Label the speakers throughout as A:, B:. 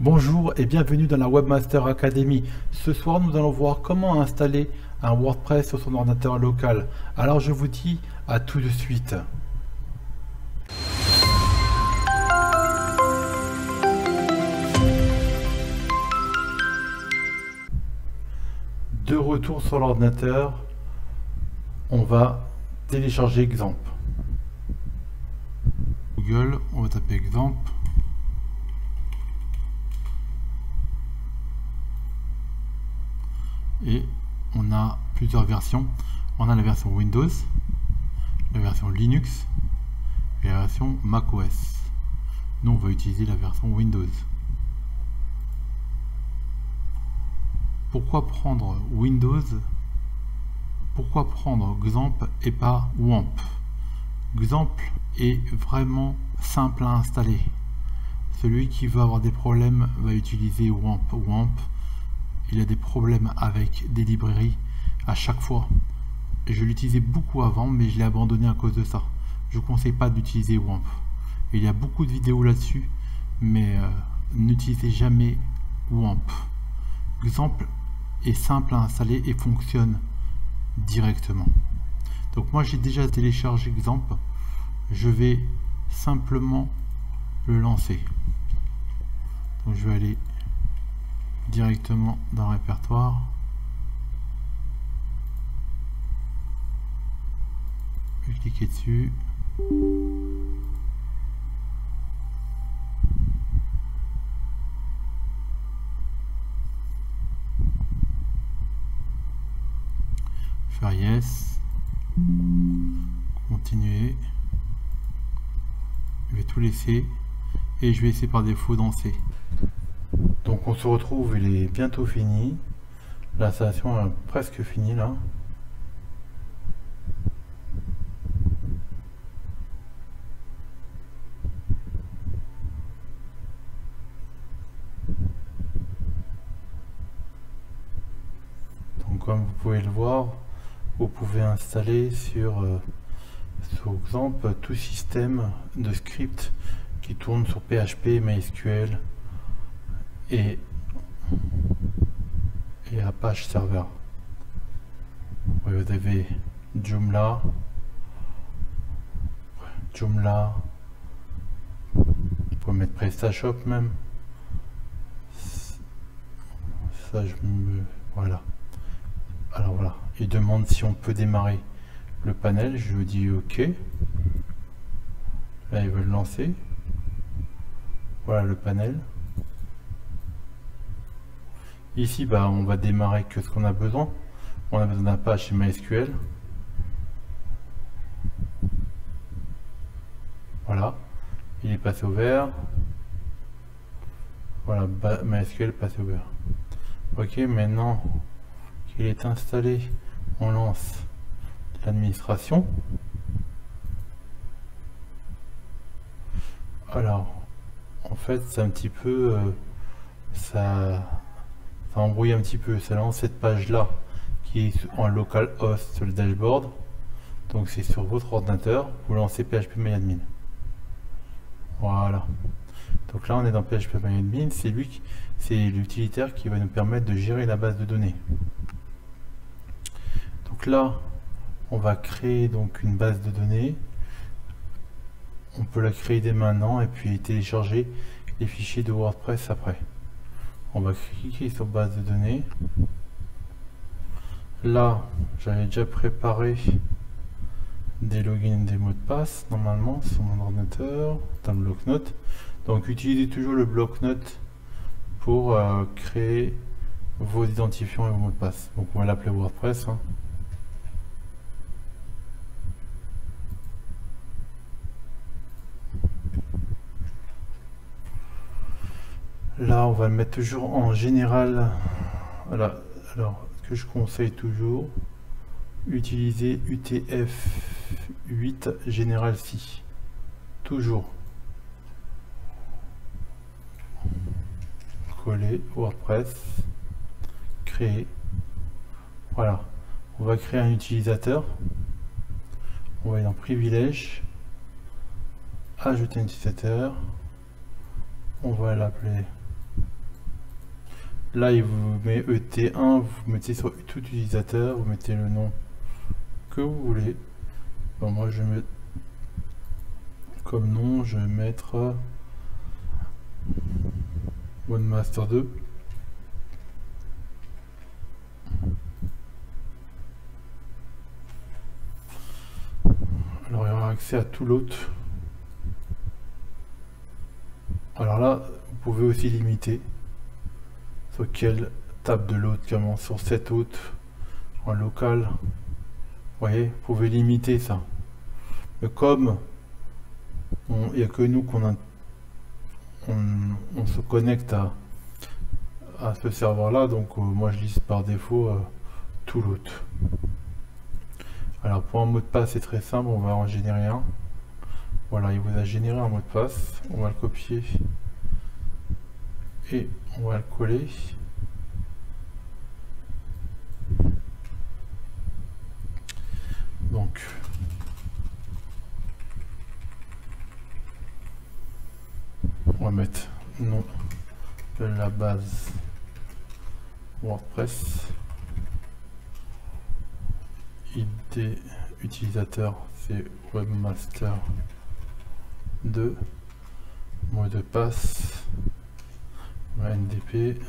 A: Bonjour et bienvenue dans la Webmaster Academy. Ce soir, nous allons voir comment installer un WordPress sur son ordinateur local. Alors je vous dis à tout de suite. De retour sur l'ordinateur, on va télécharger Xampp. Google, on va taper Xampp. Et on a plusieurs versions. On a la version Windows, la version Linux et la version macOS. Nous, on va utiliser la version Windows. Pourquoi prendre Windows? Pourquoi prendre Xampp et pas WAMP? Xampp est vraiment simple à installer. Celui qui veut avoir des problèmes va utiliser WAMP. WAMP, il a des problèmes avec des librairies à chaque fois. Je l'utilisais beaucoup avant, mais je l'ai abandonné à cause de ça. Je ne conseille pas d'utiliser WAMP. Il y a beaucoup de vidéos là-dessus, mais n'utilisez jamais WAMP. Xampp est simple à installer et fonctionne directement. Donc moi j'ai déjà téléchargé Xampp. Je vais simplement le lancer. Donc je vais aller directement dans le répertoire. Je vais cliquer dessus. Faire yes. Continuer. Je vais tout laisser et je vais essayer par défaut danser. Donc on se retrouve, il est bientôt fini. L'installation est presque finie là. Donc comme vous pouvez le voir, vous pouvez installer sur Xampp tout système de script qui tourne sur PHP, MySQL et Apache Server. Vous avez Joomla, vous pouvez mettre PrestaShop même. Ça voilà. Alors voilà, il demande si on peut démarrer le panel, je lui dis OK. Là ils veulent lancer. Voilà le panel. Ici on va démarrer que ce qu'on a besoin. On a besoin d'Apache et MySQL. Voilà, il est passé au vert. Voilà, MySQL passé au vert. Ok, maintenant qu'il est installé, on lance l'administration. Alors, en fait, c'est un petit peu ça embrouille un petit peu. Ça lance cette page là qui est en localhost sur le dashboard. Donc c'est sur votre ordinateur, vous lancez phpMyAdmin. Voilà. Donc là on est dans phpMyAdmin, c'est l'utilitaire qui va nous permettre de gérer la base de données. Donc là on va créer donc une base de données. On peut la créer dès maintenant et puis télécharger les fichiers de WordPress après. On va cliquer sur base de données. Là, j'avais déjà préparé des logins et des mots de passe normalement sur mon ordinateur dans le bloc-notes. Donc utilisez toujours le bloc-notes pour créer vos identifiants et vos mots de passe. Donc on va l'appeler WordPress. Là, on va le mettre toujours en général. Voilà. Alors, ce que je conseille toujours, utiliser UTF-8 General C. Toujours. Coller WordPress. Créer. Voilà. On va créer un utilisateur. On va aller dans privilèges. Ajouter un utilisateur. On va l'appeler Là, il vous met ET1, vous mettez sur tout utilisateur, vous mettez le nom que vous voulez. Bon, moi, je vais mettre comme nom, je vais mettre Webmaster 2. Alors, il y aura accès à tout l'hôte. Alors là, vous pouvez aussi limiter sur quelle table de l'hôte, comment sur cette hôte en local. Vous voyez, vous pouvez limiter ça. Mais comme il n'y a que nous qu'on on se connecte à ce serveur là, donc moi je liste par défaut tout l'hôte. Alors pour un mot de passe c'est très simple, on va en générer un. Voilà, il vous a généré un mot de passe, on va le copier et on va le coller. Donc on va mettre nom de la base WordPress, ID utilisateur c'est Webmaster 2, mot de passe NDP,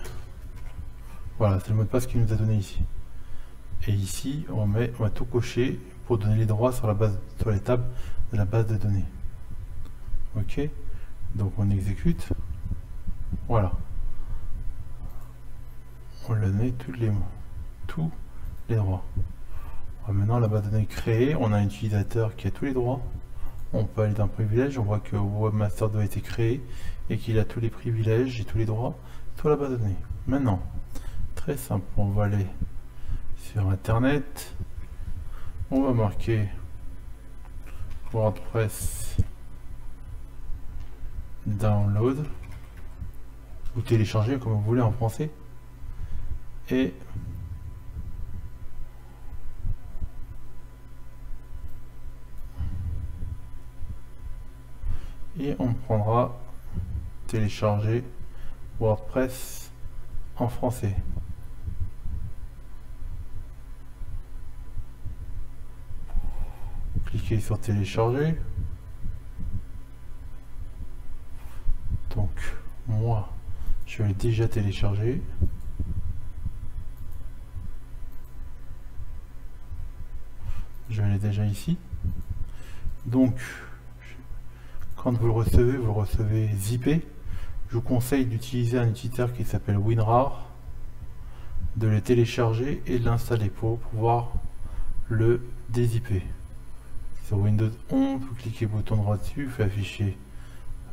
A: voilà c'est le mot de passe qu'il nous a donné ici. Et ici on va tout cocher pour donner les droits sur la base, sur les tables de la base de données. Ok, donc on exécute, voilà, on lui a donné tous les droits. Maintenant la base de données créée, on a un utilisateur qui a tous les droits. On peut aller dans privilèges, on voit que Webmaster 2 a été créé et qu'il a tous les privilèges et tous les droits sur la base de données. Maintenant, très simple, on va aller sur internet, on va marquer WordPress download ou télécharger comme vous voulez en français, et on prendra télécharger WordPress en français. Cliquez sur télécharger. Donc moi je l'ai déjà téléchargé. Je l'ai déjà ici. Donc quand vous le recevez zippé. Je vous conseille d'utiliser un utilisateur qui s'appelle WinRAR, de le télécharger et de l'installer pour pouvoir le dézipper. Sur Windows 11, vous cliquez bouton droit dessus, vous faites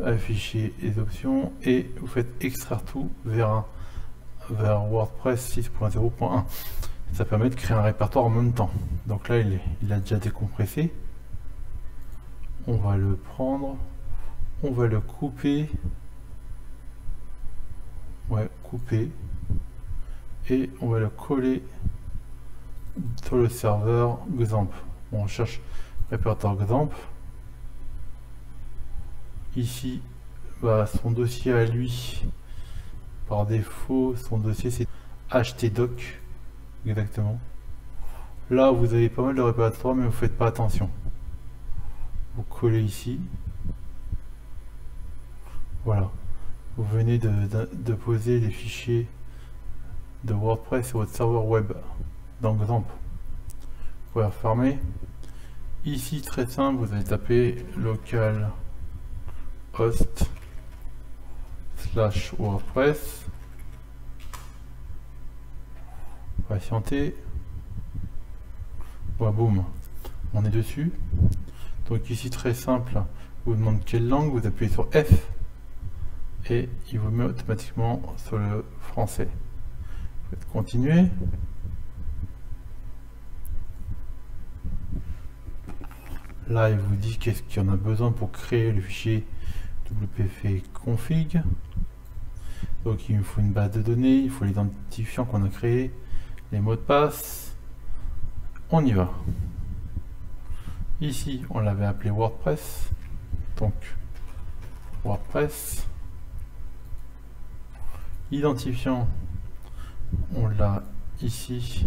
A: afficher les options et vous faites extraire tout vers WordPress 6.0.1. Ça permet de créer un répertoire en même temps. Donc là il a déjà décompressé. On va le prendre, on va le couper. Ouais, couper, et on va le coller sur le serveur Xampp. On cherche répertoire Xampp. Ici, son dossier à lui, par défaut, son dossier c'est htdoc, exactement. Là, vous avez pas mal de répertoires, mais vous faites pas attention. Vous collez ici. Voilà. Vous venez de poser les fichiers de WordPress sur votre serveur web dans Xampp. Vous pouvez refermer. Ici, très simple, vous allez taper local host / WordPress. Patientez. Voilà, boum, on est dessus. Donc ici, très simple, vous demande quelle langue, vous appuyez sur F. Et il vous met automatiquement sur le français. Vous faites continuer. Là, il vous dit qu'est-ce qu'il y en a besoin pour créer le fichier wp config. Donc il me faut une base de données, il faut l'identifiant qu'on a créé, les mots de passe. On y va. Ici, on l'avait appelé WordPress. Donc WordPress. Identifiant, on l'a ici.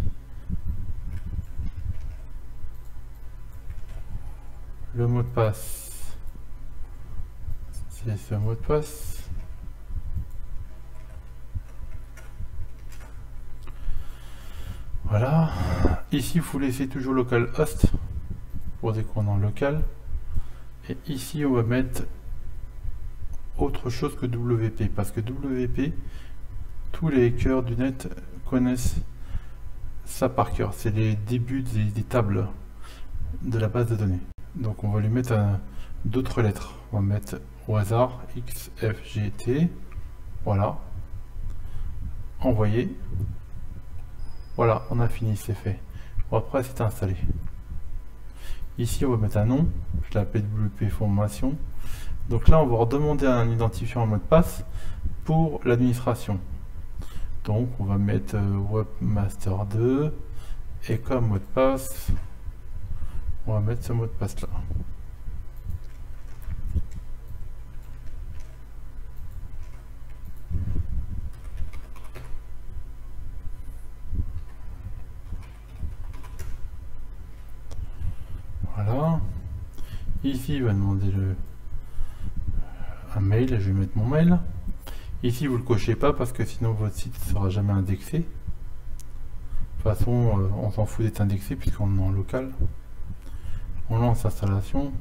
A: Le mot de passe, c'est ce mot de passe. Voilà. Ici, vous laissez toujours localhost pour des commandes local. Et ici, on va mettre autre chose que WP, parce que WP, tous les hackers du net connaissent ça par cœur. C'est les débuts des tables de la base de données. Donc on va lui mettre d'autres lettres. On va mettre au hasard X, F, G, T. Voilà. Envoyer. Voilà, on a fini, c'est fait. WordPress est installé. Ici, on va mettre un nom. Je l'appelle WP Formation. Donc là, on va redemander un identifiant en mot de passe pour l'administration. Donc on va mettre Webmaster 2 et comme mot de passe, on va mettre ce mot de passe là. Voilà. Ici, il va demander un mail. Je vais mettre mon mail. Ici, vous ne le cochez pas parce que sinon votre site ne sera jamais indexé. De toute façon, on s'en fout d'être indexé puisqu'on est en local. On lance l'installation.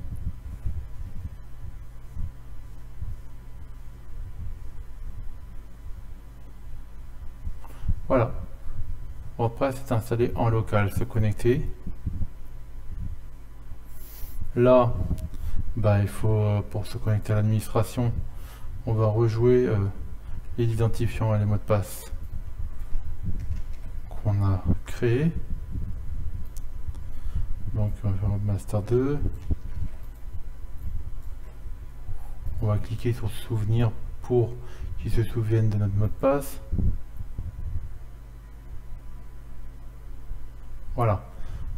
A: Voilà. WordPress est installé en local. Se connecter. Là, bah, il faut, pour se connecter à l'administration, on va rejouer les identifiants et les mots de passe qu'on a créés. Donc on va faire Webmaster 2. On va cliquer sur souvenir pour qu'il se souvienne de notre mot de passe. Voilà,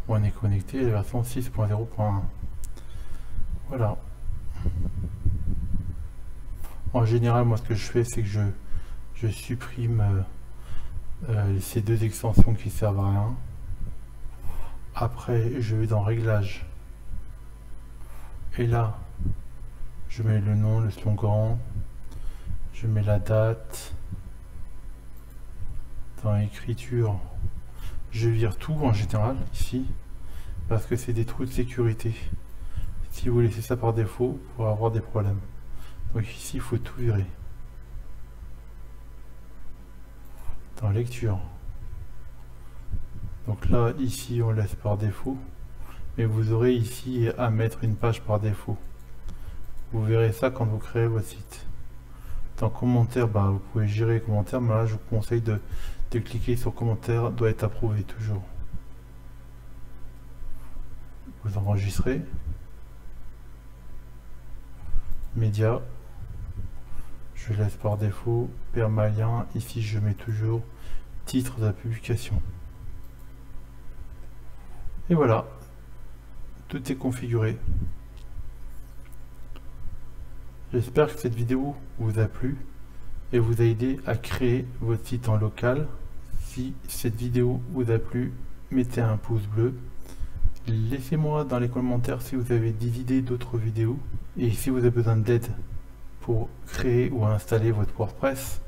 A: on est connecté à la version 6.0.1. Voilà. En général, moi ce que je fais, c'est que je supprime ces deux extensions qui servent à rien. Après, je vais dans Réglages. Et là, je mets le nom, le slogan, je mets la date. Dans Écriture, je vire tout en général ici, parce que c'est des trous de sécurité. Si vous laissez ça par défaut, vous pourrez avoir des problèmes. Donc ici, il faut tout virer. Dans Lecture. Donc là, ici, on laisse par défaut. Mais vous aurez ici à mettre une page par défaut. Vous verrez ça quand vous créez votre site. Dans Commentaires, bah, vous pouvez gérer les commentaires, mais là, je vous conseille de cliquer sur Commentaires, doit être approuvé toujours. Vous enregistrez. Média, je laisse par défaut, permalien, ici je mets toujours titre de la publication. Et voilà, tout est configuré. J'espère que cette vidéo vous a plu et vous a aidé à créer votre site en local. Si cette vidéo vous a plu, mettez un pouce bleu. Laissez-moi dans les commentaires si vous avez des idées d'autres vidéos. Et si vous avez besoin d'aide pour créer ou installer votre WordPress,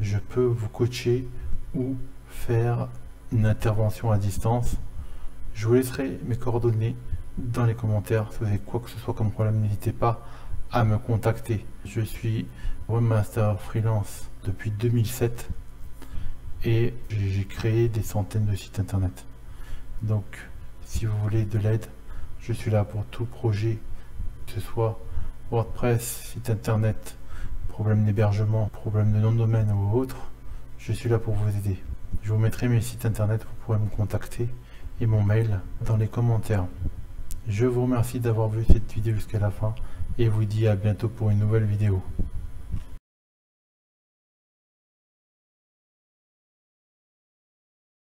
A: je peux vous coacher ou faire une intervention à distance. Je vous laisserai mes coordonnées dans les commentaires. Si vous avez quoi que ce soit comme problème, n'hésitez pas à me contacter. Je suis Webmaster Freelance depuis 2007 et j'ai créé des centaines de sites internet. Donc, si vous voulez de l'aide, je suis là pour tout projet, que ce soit WordPress, site internet, problème d'hébergement, problème de nom de domaine ou autre. Je suis là pour vous aider. Je vous mettrai mes sites internet, vous pourrez me contacter et mon mail dans les commentaires. Je vous remercie d'avoir vu cette vidéo jusqu'à la fin et vous dis à bientôt pour une nouvelle vidéo.